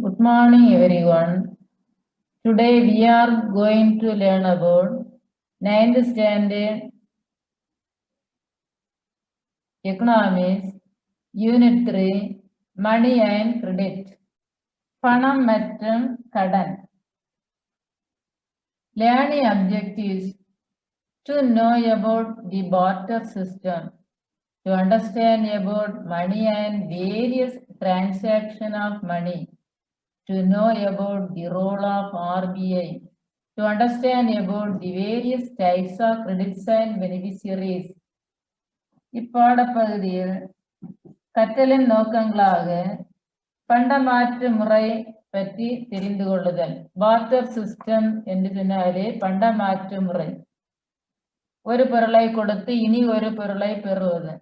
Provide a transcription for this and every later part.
Good morning, everyone. Today we are going to learn about 9th standard economics, unit 3, money and credit. பணம் மற்றும் கடன். Learning objectives: to know about the barter system, to understand about money and various transactions of money, to know about the role of RBI, to understand about the various types of credits and beneficiaries. இப்பாடப்பகுதியில் கற்றலின் நோக்கங்களாக பண்டமாற்று முறை பற்றி தெரிந்து கொள்ளுதல். Barter system என்று சொன்னாலே பண்டமாற்று முறை, ஒரு பொருளை கொடுத்து இனி ஒரு பொருளை பெறுவது.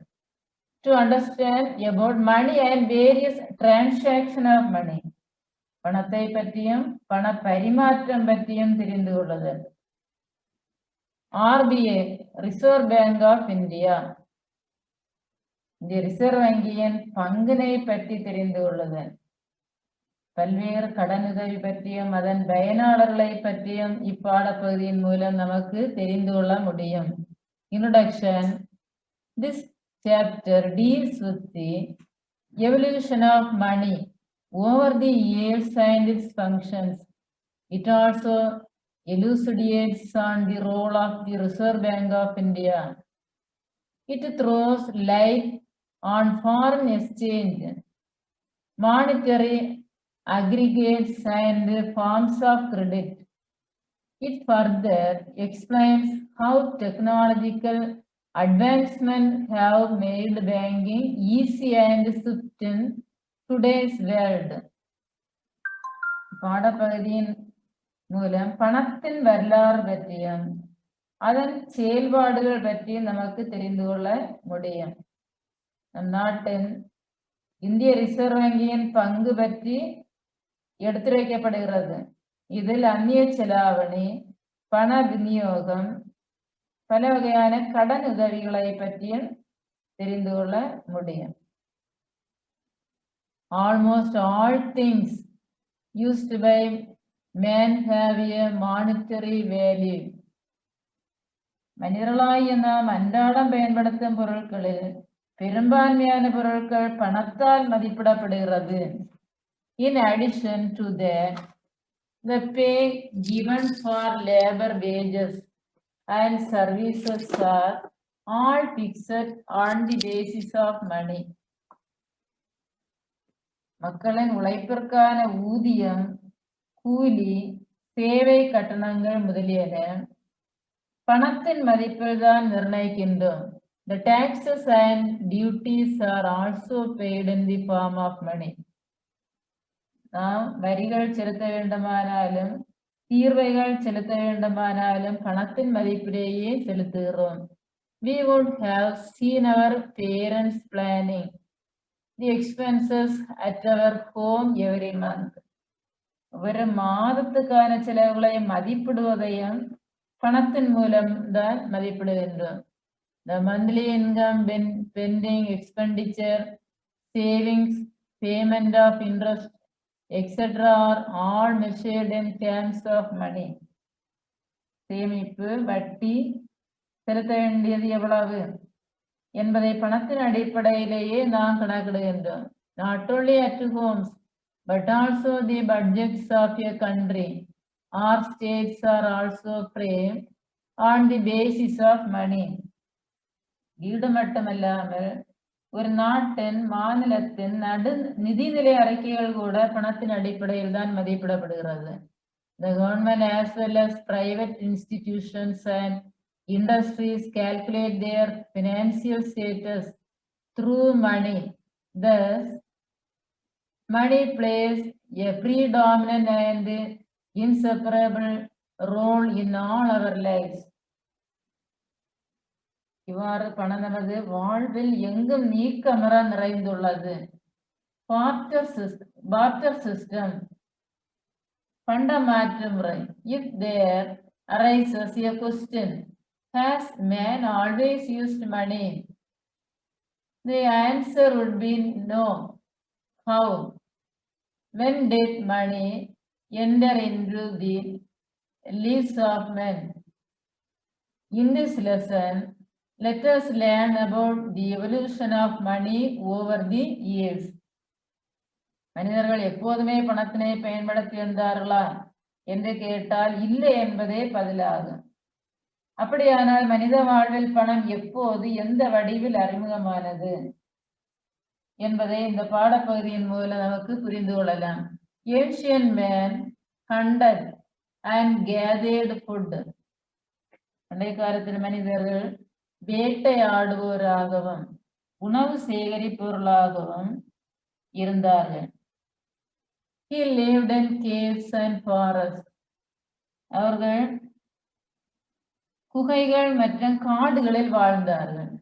To understand about money and various transactions of money, பணத்தை பற்றியும் பண பரிமாற்றம் பற்றியும் தெரிந்து கொள்ளுதல். RBI, reserve bank of India, இந்த ரிசர்வ் வங்கியின் பங்கினை பற்றி தெரிந்து கொள்ளுதல். பல்வேறு கடனுதவி பற்றியும் அதன் பயனாளர்களை பற்றியும் இப்பாடப்பகுதியின் மூலம் நமக்கு தெரிந்து கொள்ள முடியும். Introduction. This chapter deals with the evolution of money over the years and its functions. It also elucidates on the role of the Reserve Bank of India. It throws light on foreign exchange, monetary aggregates and forms of credit. It further explains how technological advancements have made banking easy and swift in today's world. பாடப்பகுதியின் மூலம் பணத்தின் வரலாறு பற்றியும் அதன் செயல்பாடுகள் பற்றியும் நமக்கு தெரிந்து கொள்ள முடியும். நம் நாட்டின் இந்திய ரிசர்வ் வங்கியின் பங்கு பற்றி எடுத்துரைக்கப்படுகிறது. இதில் அந்நிய செலாவணி, பண விநியோகம், பல வகையான கடன் உதவிகளை பற்றியும் தெரிந்து கொள்ள முடியும். Almost all things used by men have a monetary value. மனிதர்களாகிய நாம் அன்றாடம் பயன்படுத்தும் பொருட்களில் பெரும்பான்மையான பொருட்கள் பணத்தால் மதிப்பிடப்படுகிறது. In addition to that, the pay given for labor wages and services are all fixed on the basis of money. மக்களின் உழைப்பிற்கான ஊதியம், கூலி, சேவை கட்டணங்கள் முதலியன பணத்தின் மதிப்பில் தான் நிர்ணயிக்கின்றோம். The taxes and duties are also paid in the form of money. நாம் வரிகள் செலுத்த வேண்டுமானாலும் தீர்வைகள் செலுத்த வேண்டுமானாலும் பணத்தின் மதிப்பிலேயே செலுத்துகிறோம். We would have seen our parents planning the expenses at our home every month. ஒரு மாதத்துக்கான செலவுகளை மதிப்பிடுவதையும் பணத்தின் மூலம் தான் மதிப்பிடுகின்றோம். The monthly income, pending expenditure, savings, payment of interest, etc. are all measured in terms of money. சேமிப்பு, வட்டி, செலுத்த வேண்டியது எவ்வளவு என்பதை பணத்தின் அடிப்படையிலேயே நாம் கணக்கிடுகின்றோம். Not only at homes, but also the budgets of a country or states are also framed on the basis of money. வீடு மட்டுமல்லாமல் ஒரு நாட்டின் மாநிலத்தின் நிதிநிலை அறிக்கைகள் கூட பணத்தின் அடிப்படையில் தான் மதிப்பிடப்படுகிறது. The government as well as private institutions and industries calculate their financial status through money. Thus, money plays a predominant and inseparable role in all our lives. இவ்வாறு பணம் நமது வாழ்வில் எங்கும் நீக்கமற நிறைந்துள்ளது. பார்ட்டர் சிஸ்டம், பண்டமாற்று முறை. If there arises a question, has man always used money? The answer would be no. How? when did money enter into the lives of men? In this lesson, let us learn about the evolution of money over the years. மனிதர்கள் எப்போதுமே பணத்தினை பயன்படுத்தி வந்தார்களா என்று கேட்டால் இல்லை என்பதே பதிலாகும். அப்படியானால் மனித வாழ்வில் பணம் எப்போது எந்த வடிவில் அறிமுகமானது என்பதை இந்த பாடப்பகுதியின் மூலம் நமக்கு புரிந்து கொள்ளலாம். Ancient man hunted and gathered food. பண்டைய காலத்தில் மனிதர்கள் வேட்டையாடுவோராகவும் உணவு சேகரிப்பவர்களாகவும் இருந்தார்கள். He lived in caves and forests. அவர்கள் குகைகள் மற்றும் காடுகளில் வாழ்ந்தார்கள்.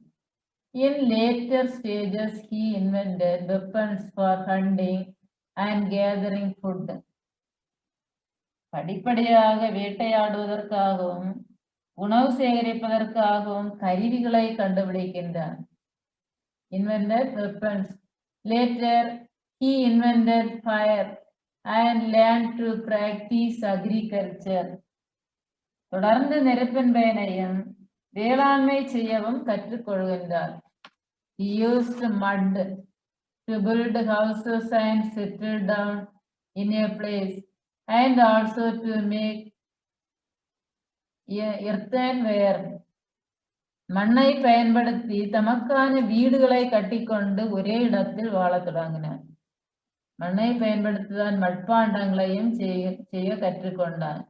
In later stages, he invented weapons for hunting and gathering food. படிப்படியாக வேட்டையாடுவதற்காகவும் உணவு சேகரிப்பதற்காகவும் கருவிகளை கண்டுபிடிக்கின்றார். Invented weapons. Later, he invented fire and learned to practice agriculture. தொடர்ந்து நெருப்பின் பயனையும் வேளாண்மை செய்யவும் கற்றுக்கொள்கின்றார். He used mud to build houses and settle down in a place, and also to make earthenware. மண்ணை பயன்படுத்தி தமக்கான வீடுகளை கட்டிக்கொண்டு ஒரே இடத்தில் வாழத் தொடங்கினார். மண்ணை பயன்படுத்திதான் மட்பாண்டங்களையும் செய்ய கற்றுக்கொண்டார்.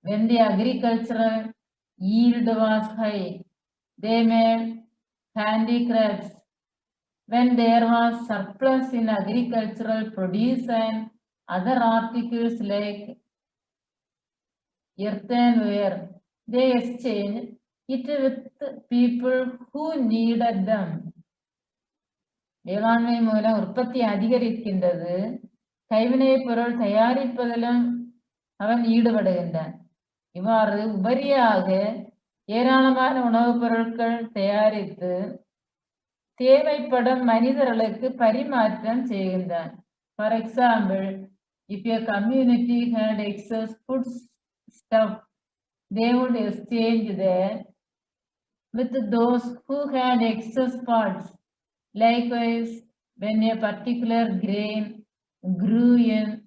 When the agricultural yield was high, they made handicrafts. When there was surplus in agricultural produce and other articles like earthenware, they exchanged it with people who needed them. வேளாண்மை மூலம் உற்பத்தி அதிகரிக்கின்றது. கைவினைப் பொருள் தயாரிப்பதிலும் அவன் ஈடுபடுகின்றான். இவ்வாறு உபரியாக ஏராளமான உணவுப் பொருட்கள் தயாரித்து தேவைப்படும் மனிதர்களுக்கு பரிமாற்றம் செய்கின்றான். For example, if a community had excess food stuff, they would exchange that with those who had excess parts. Likewise, when a particular grain grew in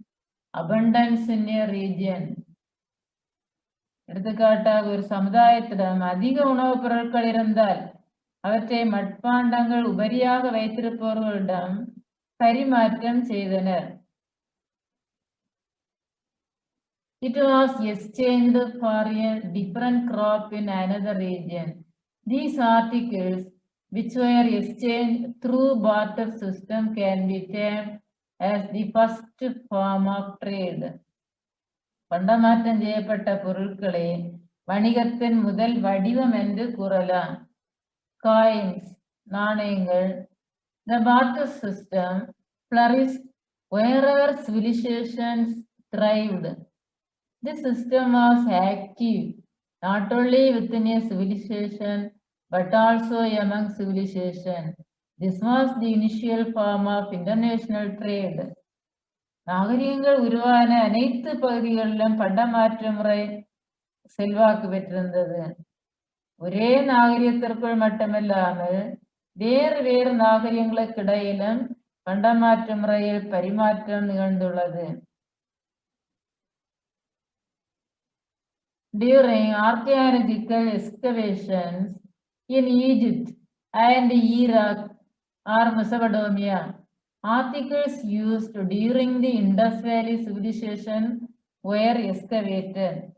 abundance in a region, எடுத்துக்காட்டாக ஒரு சமுதாயத்திடம் அதிக உணவுப் பொருட்கள் இருந்தால் அவற்றை மட்பாண்டங்கள் உபரியாக வைத்திருப்பவர்களிடம் பரிமாற்றம் செய்தனர். It was exchanged for a different crop in another region. These articles, which were exchanged through barter system, can be termed as the first form of trade. பண்டமாற்றம் செய்யப்பட்ட பொருட்களே வணிகத்தின் முதல் வடிவம் என்று கூறலாம். Coins, நாணயங்கள். The barter system flourished wherever civilizations thrived. This system was active not only within a civilization but also among civilization. This was the initial form of international trade. நாகரிகங்கள் உருவான அனைத்து பகுதிகளிலும் பண்டமாற்று முறை செல்வாக்கு பெற்றிருந்தது. ஒரே நாகரிகத்திற்குள் மட்டுமில்லாமல் வேறு வேறு நாகரிகங்களுக்கு இடையிலும் பண்டமாற்று முறையில் பரிமாற்றம் நிகழ்ந்துள்ளது. During archaeological excavations in Egypt and Iraq or Mesopotamia, articles used during the Indus Valley civilization were excavated.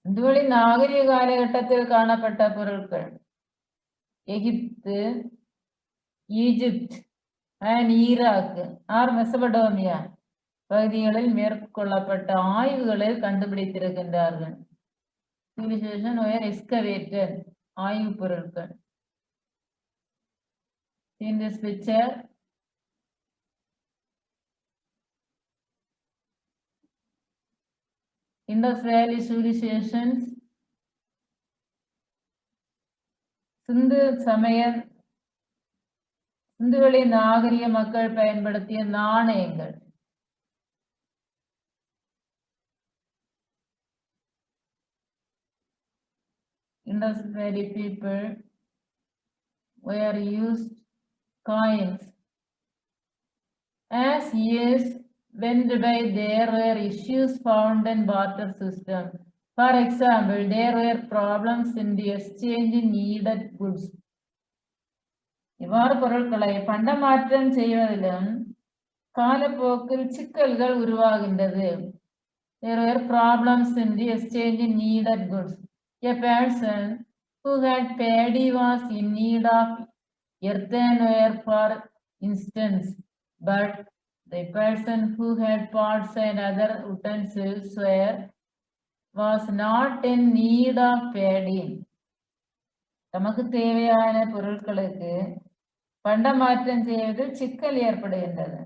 இதுவரை நாகரிக காலகட்டத்தில் காணப்பட்ட பொருட்கள் எகிப்து, Egypt and Iraq or Mesopotamia பகுதிகளில் மேற்கொள்ளப்பட்ட ஆய்வுகளில் கண்டுபிடித்திருக்கின்றார்கள். சிவிலைசேஷன் were excavated, ஆய்வு பொருட்கள். In this picture, Indus Valley civilizations, சிந்து சமய சிந்துவெளி நாகரிக மக்கள் பயன்படுத்திய நாணயங்கள். Indus Valley people were used coins. As years went by, there were issues found in barter system. For example, there were problems in the exchange needed goods. இவ்வாறு பொருட்களை பண்டமாற்றம் செய்வதிலும் காலப்போக்கில் சிக்கல்கள் உருவாகின்றது. There were problems in the exchange needed goods. A person who had paddy was in need of earthenware, for instance, but the person who had pots and other utensils was not in need of paddy. தமக்கு தேவையான பொருட்களுக்கு பண்டமாற்றம் செய்வதில் சிக்கல் ஏற்படுகின்றது.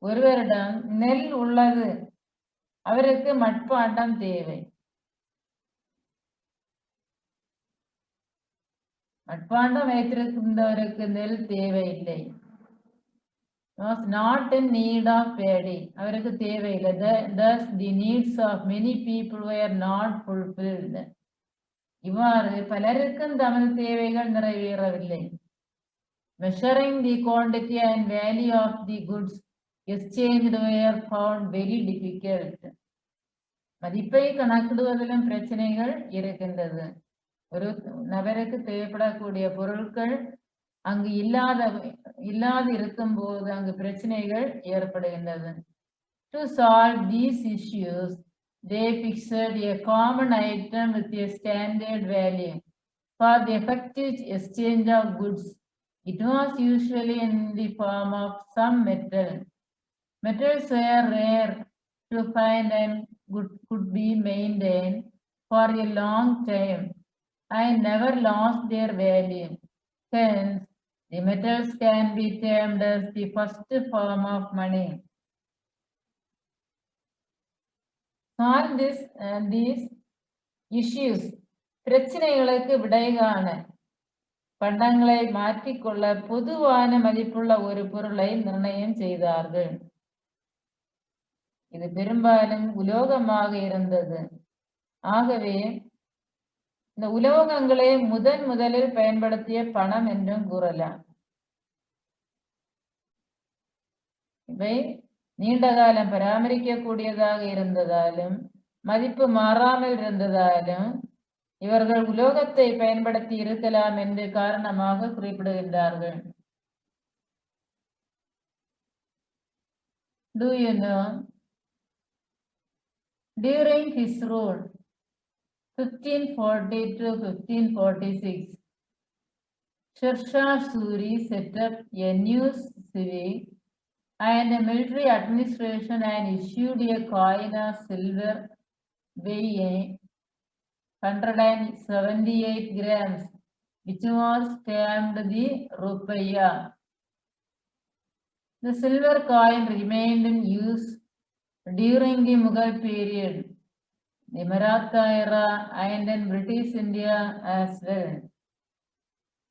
ஒருவரிடம் நெல் உள்ளது, அவருக்கு மட்பாண்டம் தேவை. மட்பாண்டம் வைத்திருக்கின்றவருக்கு நெல் தேவையில்லை. Was not in need of paddy. அவருக்கு தேவையில்லை. Thus the needs of many people were not fulfilled. இவ்வாறு பலருக்கும் தமது தேவைகள் நிறைவேறவில்லை. Measuring the quantity and value of the goods exchanged were found very difficult. மதிப்பை கணக்கிடுவதிலும் பிரச்சனைகள் இருக்கின்றது. ஒரு நபருக்கு தேவைப்படக்கூடிய பொருட்கள் அங்கு இல்லாது இருக்கும் போது அங்கு பிரச்சனைகள் ஏற்படுகின்றது. To solve these issues, they fixed a common item with a standard value. For the effective exchange of goods, it was usually in the form of some metal. Metals were rare to find and could be maintained for a long time and never lost their value. Hence, the metals can be termed as the first form of money. Solve these issues. பிரச்சனைகளுக்கு விடை காண பண்டங்களை மாற்றிக்கொள்ள பொதுவான மதிப்புள்ள ஒரு பொருளை நிர்ணயம் செய்தார்கள். இது பெரும்பாலும் உலோகமாக இருந்தது. ஆகவே இந்த உலோகங்களை முதலில் பயன்படுத்திய பணம் என்றும் கூறலாம். இவை நீண்ட காலம் பராமரிக்கக்கூடியதாக இருந்ததாலும் மதிப்பு மாறாமல் இருந்ததாலும் இவர்கள் உலோகத்தை பயன்படுத்தி இருக்கலாம் என்று காரணமாக குறிப்பிடுகின்றார்கள். Do you know? During his rule 1540 to 1546, Sher Shah Suri set up a new civic and a military administration and issued a coin of silver weighing 178 grams, which was termed the rupiah. The silver coin remained in use during the Mughal period, the Maratha era, and in British India as well.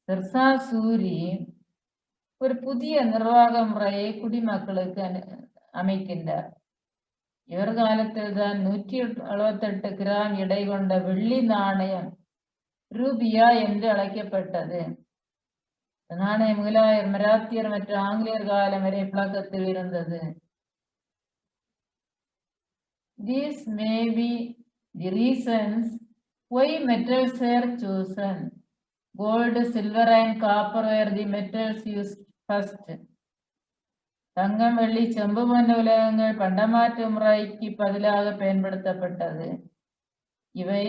Sher Shah Suri ஒரு புதிய நிர்வாக முறையை குடிமக்களுக்கு அமைக்கின்றார். இவர் காலத்தில் தான் 178 gram எடை கொண்ட வெள்ளி நாணயம் ரூபியா என்று அழைக்கப்பட்டது. நாணயம் முகலாயர், மராத்தியர் மற்றும் ஆங்கிலேயர் காலம் வரை புழக்கத்தில் இருந்தது. These may be the reasons why metals were chosen. Gold, silver and copper were the metals used first. தங்கம், வெள்ளி, செம்பு போன்ற உலோகங்கள் பண்டமாற்று முறைக்கு பதிலாக பயன்படுத்தப்பட்டது. இவை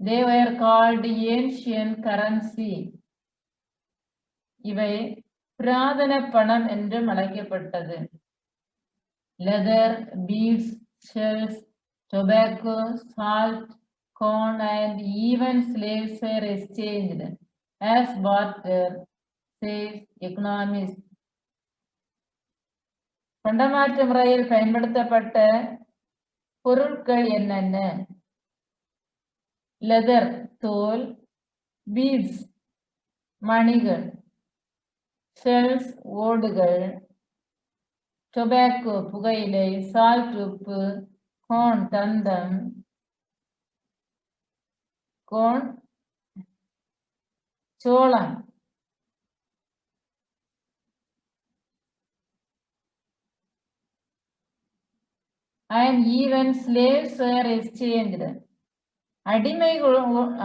they were called ancient currency. இவை புராதன பணம் என்றும் அழைக்கப்பட்டது. Leather, beads, shells, tobacco, salt, corn and even slaves were exchanged as barter, says economists. பண்டமாற்று முறையில் பயன்படுத்தப்பட்ட பொருட்கள் என்னென்ன? லெதர் தோல், பீட்ஸ் மணிகள், ஷெல்ஸ் ஓடுகள், டொபாக்கோ புகையிலை, சால்ட் உப்பு, கோன் தந்தம், கோன் சோளம், and even slaves were exchanged.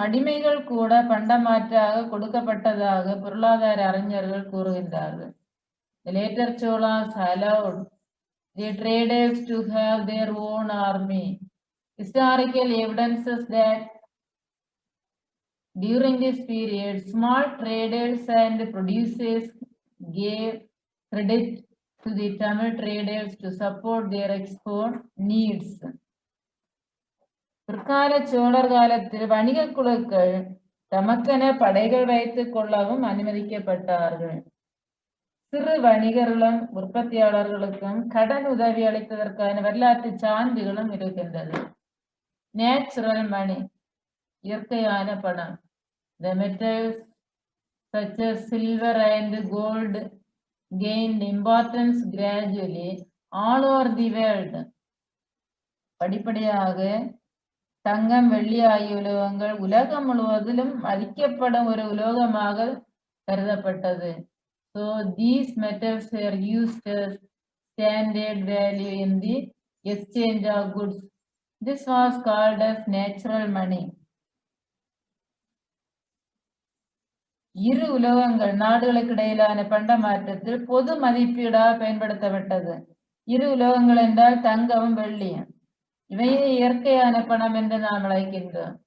அடிமைகள் கூட பண்டமாற்றாக கொடுக்கப்பட்டதாக பொருளாதார அறிஞர்கள் கூறுகின்றார்கள். The later Cholas allowed the traders to have their own army. Historical evidences that during this period, small traders and producers gave credit to the Tamil traders to support their export needs. பிற்கால சோழர் காலத்தில் வணிக குழுக்கள் தமக்கென படைகள் வைத்துக் கொள்ளவும் அனுமதிக்கப்பட்டார்கள். சிறு வணிகர்களும் உற்பத்தியாளர்களுக்கும் கடன் உதவி அளித்ததற்கான வரலாற்று சான்றுகளும் இருக்கின்றது. நேச்சுரல் மணி, இயற்கையான பணம். The metals such as silver and gold gained importance gradually all over the world. படிப்படியாக தங்கம், வெள்ளி ஆகிய உலோகங்கள் உலகம் முழுவதிலும் மதிக்கப்படும் ஒரு உலோகமாக கருதப்பட்டது. So these metals were used as standard value in the exchange of goods. This was called as natural money. இரு உலோகங்கள் நாடுகளுக்கு இடையிலான பண்ட மாற்றத்தில் பொது மதிப்பீடாக பயன்படுத்தப்பட்டது. இரு உலோகங்கள் என்றால் தங்கமும் வெள்ளியும். இவையே இயற்கையான பணம் என்று நாம் அழைக்கின்றோம்.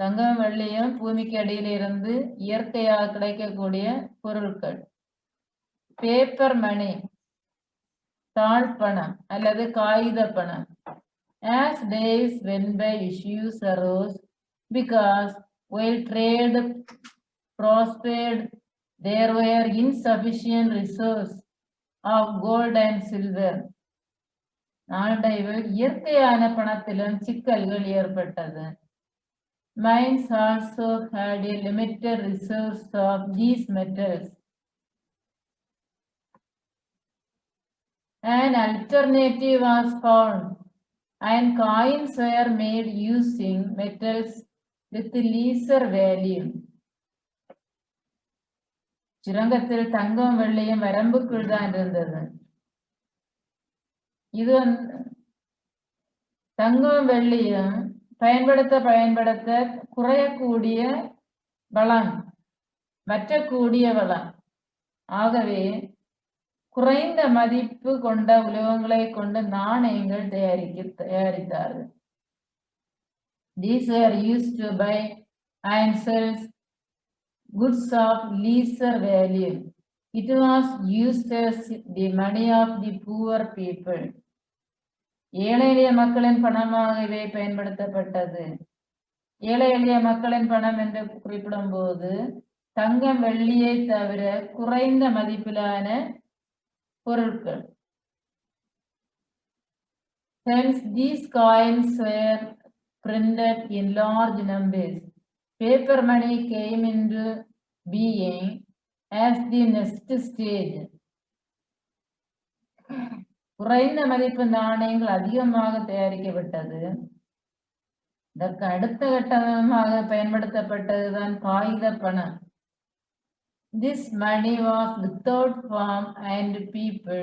தங்கம் வெள்ளியும் பூமிக்கு அடியில் இருந்து இயற்கையாக கிடைக்கக்கூடிய பொருட்கள். பேப்பர் மணி, தாள் பணம் அல்லது காகித பணம். As days went by, issues arose because while trade prospered, there were insufficient reserves of gold and silver. நாளடைவில் இயற்கையான பணத்திலும் சிக்கல்கள் ஏற்பட்டது. Mines also had a limited reserves of these metals. An alternative was found, and coins were made using metals with lesser value. சுரங்கத்தில் தங்கம் வெள்ளியும் வரம்புக்குள் தான் இருந்தது. இது தங்கம் வெள்ளியும் பயன்படுத்த குறையக்கூடிய வளம், வற்றக்கூடிய வளம். ஆகவே குறைந்த மதிப்பு கொண்ட உலோகங்களை கொண்டு நாணயங்கள் தயாரித்தார்கள். These were used to buy and sell goods of lesser value. It was used as the money of the poor people. ஏழை எளிய மக்களின் பணமாக இவை பயன்படுத்தப்பட்டது. ஏழை எளிய மக்களின் பணம் என்று குறிப்பிடும் போது தங்கம் வெள்ளியை தவிர குறைந்த மதிப்பிலான பொருட்கள். Hence these coins were printed in large numbers. Paper money came into being as the next stage. குறைந்த மதிப்பு நாணயங்கள் அதிகமாக தயாரிக்கப்பட்டது. இதற்கு அடுத்த கட்டமாக பயன்படுத்தப்பட்டதுதான் காகித பணம். This money was without form and people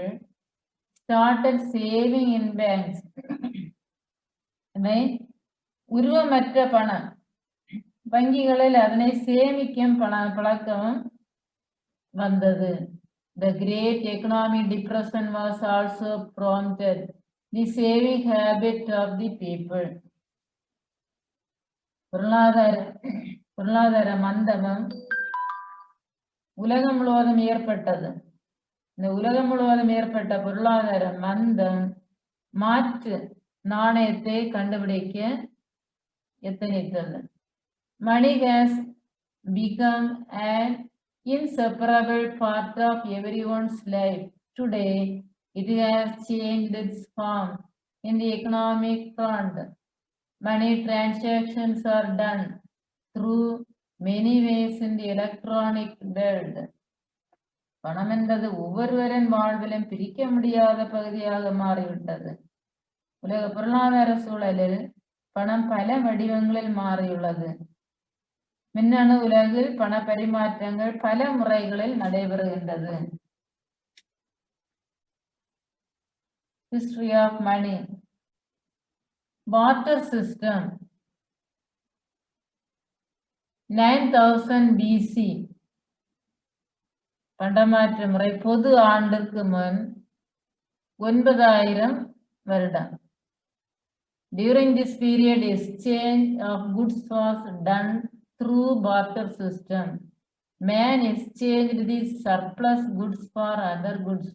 started saving in banks. உருவமற்ற பணம், வங்கிகளில் அதனை சேமிக்கும் பழக்கம் வந்தது. The Great Economic Depression was also prompted the saving habit of the people. பொருளாதார மந்தமும் உலகம் முழுவதும் ஏற்பட்டது. இந்த உலகம் முழுவதும் ஏற்பட்ட பொருளாதார மந்தம் மாற்று நாணயத்தை கண்டுபிடிக்க எத்தனித்தது. Money has become an inseparable part of everyone's life. Today, it has changed its form in the economic front. Money transactions are done through many ways in the electronic world. பணம் என்பது ஒவ்வொருவரின் வாழ்விலும் பிரிக்க முடியாத பகுதியாக மாறிவிட்டது. உலக பொருளாதார சூழலில் பணம் பல வடிவங்களில் மாறியுள்ளது. மின்னணு உலகில் பண பரிமாற்றங்கள் பல முறைகளில் நடைபெறுகின்றது. History of money. Barter system. 9000 BC. பண்டமாற்று முறை பொது ஆண்டுக்கு முன் 9000 வருடம். During this period, exchange of goods was done through barter system. Man exchanged these surplus goods for other goods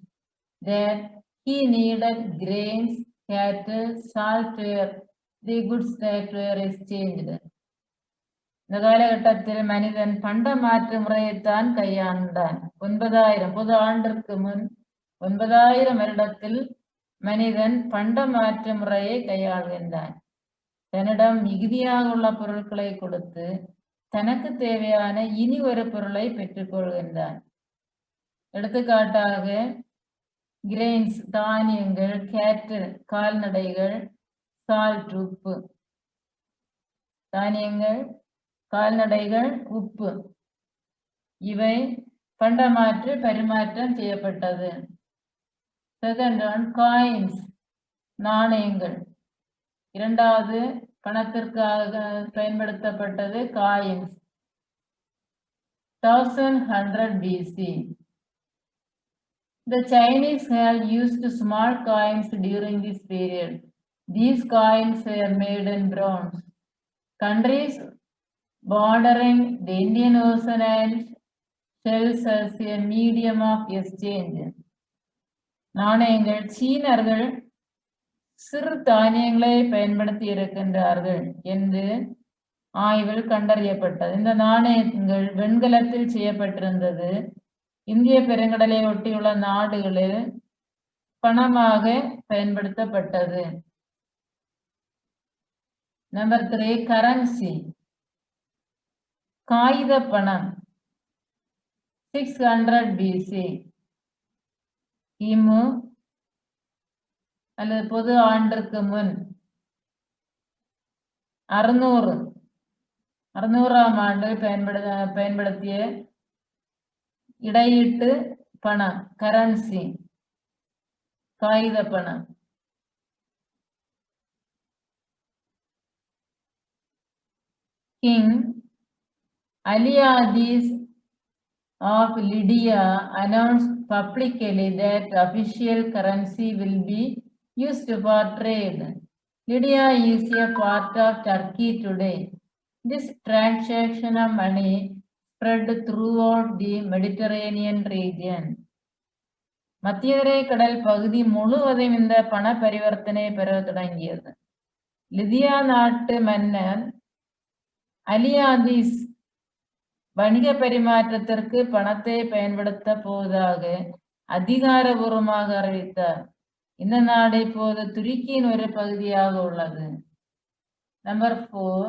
that he needed: grains, cattle, salt were the goods that were exchanged. இந்த காலகட்டத்தில் மனிதன் பண்ட மாற்று முறையைத்தான் கையாண்டான். 9000 பொது ஆண்டிற்கு முன் 9000 வருடத்தில் மனிதன் பண்ட மாற்று முறையை கையாள்கின்றான். தன்னிடம் மிகுதியாக உள்ள பொருட்களை கொடுத்து தனக்கு தேவையான இனி ஒரு பொருளை பெற்றுக் கொள்கின்றான். எடுத்துக்காட்டாக கிரெயின்ஸ் தானியங்கள், கேட்டில் கால்நடைகள், சால்ட் உப்பு. தானியங்கள், கால்நடைகள், உப்பு இவை பண்டமாற்று பரிமாற்றம் செய்யப்பட்டது. செகண்ட் ஒன் காயின்ஸ் நாணயங்கள். இரண்டாவது பணத்திற்காக பயன்படுத்தப்பட்டது coins. 1100 BC. The Chinese have used small coins during this period. These coins were made in bronze. Countries bordering the Indian Ocean and shells as a medium of exchange. நாணயங்கள் சீனர்கள் சிறு தானியங்களை பயன்படுத்தி இருக்கின்றார்கள் என்று ஆய்வில் கண்டறியப்பட்டது. இந்த நாணயங்கள் வெண்கலத்தில் செய்யப்பட்டிருந்தது. இந்திய பெருங்கடலை ஒட்டியுள்ள நாடுகளில் பணமாக பயன்படுத்தப்பட்டது. நம்பர் 3 கரன்சி காகித பணம். 600 BC. கிமு அல்லது பொது ஆண்டிற்கு முன் 600ஆம் ஆண்டில் பயன்படுத்திய இடையீட்டு பணம் கரன்சி காகித பணம். King Aliades of Lydia announced publicly that official currency will be used for trade. Lydia is a part of Turkey today. This transaction of money spread throughout the Mediterranean region. மத்தியதரை கடல் பகுதி முழுவதும் இந்த பண பரிவர்த்தனை பெற தொடங்கியது. லிதியா நாட்டு மன்னர் அலியாதிஸ் வணிக பரிமாற்றத்திற்கு பணத்தை பயன்படுத்த போவதாக அதிகாரபூர்வமாக அறிவித்தார். இந்த நாடு இப்போது துருக்கியின் ஒரு பகுதியாக உள்ளது. நம்பர் 4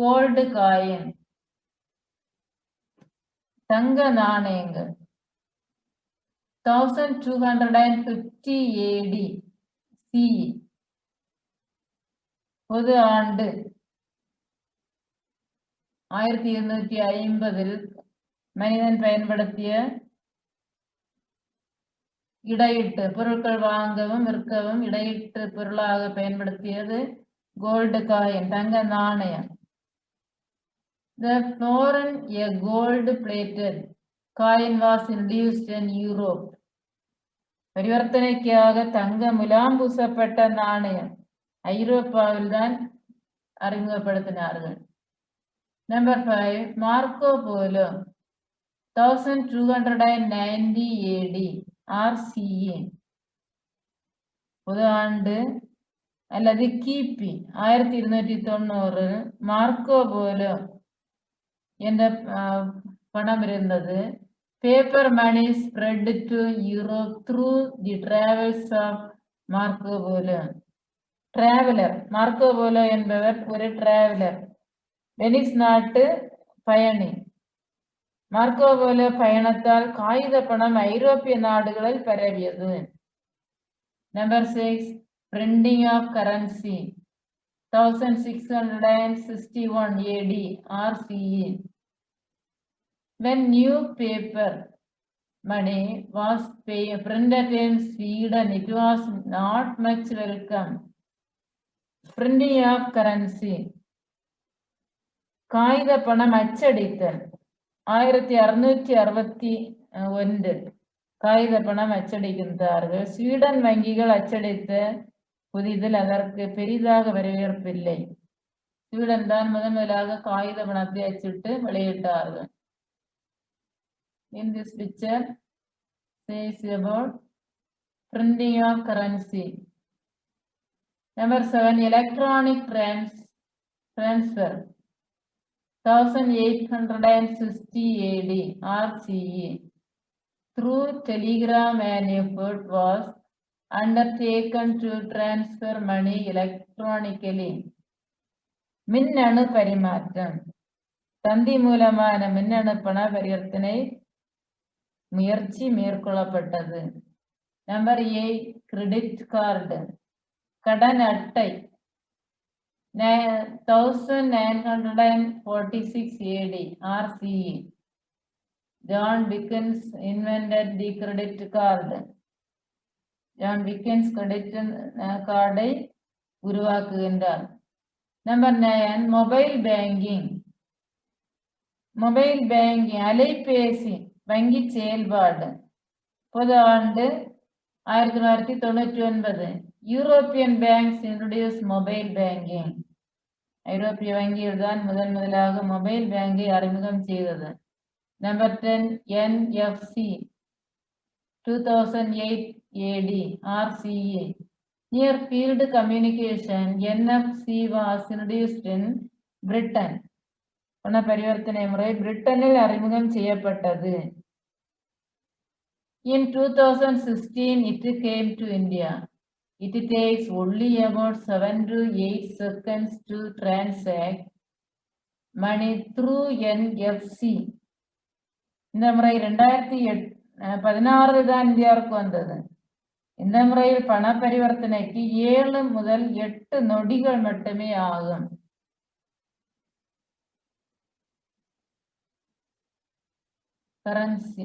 கோல்டு காயின் தங்க நாணயங்கள். 1250 AD CE. பொது ஆண்டு 1250 மனிதன் பயன்படுத்திய இடையீட்டு பொருட்கள் வாங்கவும் விற்கவும் இடையீட்டு பொருளாக பயன்படுத்தியது கோல்டு காயின் தங்க நாணயம். The foreign a gold plated coin was introduced in Europe. பரிவர்த்தனைக்காக தங்க முலாம் பூசப்பட்ட நாணயம் ஐரோப்பாவில் தான் அறிமுகப்படுத்தினார்கள். Number 5 Marco Polo 1290 AD RCE. பொது ஆண்டு அல்லது கிபி 1290 மார்க்கோ போலோ என்ற பணம் இருந்தது. Paper money spread to Europe through the travels of Marco Polo. Traveller Marco Polo என்பவர் ஒரு டிராவலர், வெனிஸ் நாட்டு பயணி. மார்க்கோ போலோ பயணத்தால் காகித பணம் ஐரோப்பிய நாடுகளில் பரவியது. Number 6, printing of currency, 1661 AD or CE. When new paper money was printed in Sweden, it was not much welcome. Printing of currency, காகித பணம் அச்சடித்தல் 1661 காகித பணம் அச்சடிக்கின்றார்கள். ஸ்வீடன் வங்கிகள் அச்சடித்த புதிதில் அதற்கு பெரிதாக வரவேற்பில்லை. ஸ்வீடன் தான் முதலாக காகித பணத்தை அச்சிட்டு வெளியிட்டார்கள். In this picture says about printing of currency. Number 7, electronic transfer, 1860 AD or CE. Through telegram an effort was undertaken to transfer money electronically. மின்னணு பரிமாற்றம், தந்தி மூலமான மின்னணு பண பரிவர்த்தனை முயற்சி மேற்கொள்ளப்பட்டது. நம்பர் 8, கிரெடிட் கார்டு, கடன் அட்டை, 1946 AD or CE. John Dickens invented the credit card. John Dickens credit கார்டை உருவாக்குகின்றார். Number 9, mobile banking. Mobile banking அலைபேசி வங்கி செயல்பாடு. பொது ஆண்டு 1999. European banks introduce mobile banking. ஐரோப்பிய வங்கிகள் தான் முதலாக மொபைல் பேங்கை அறிமுகம் செய்தது. Number 10, NFC, 2008 AD or CE. Near field communication, NFC was introduced in Britain. பண பரிவர்த்தனை முறை பிரிட்டனில் அறிமுகம் செய்யப்பட்டது. In 2016, it came to India. It takes only about 7 to 8 seconds to transact money through NFC. இந்த முறை 2016 தான் இந்தியாவுக்கு வந்தது. இந்த முறையில் பண பரிவர்த்தனைக்கு 7 முதல் 8 நொடிகள் மட்டுமே ஆகும். கரன்சி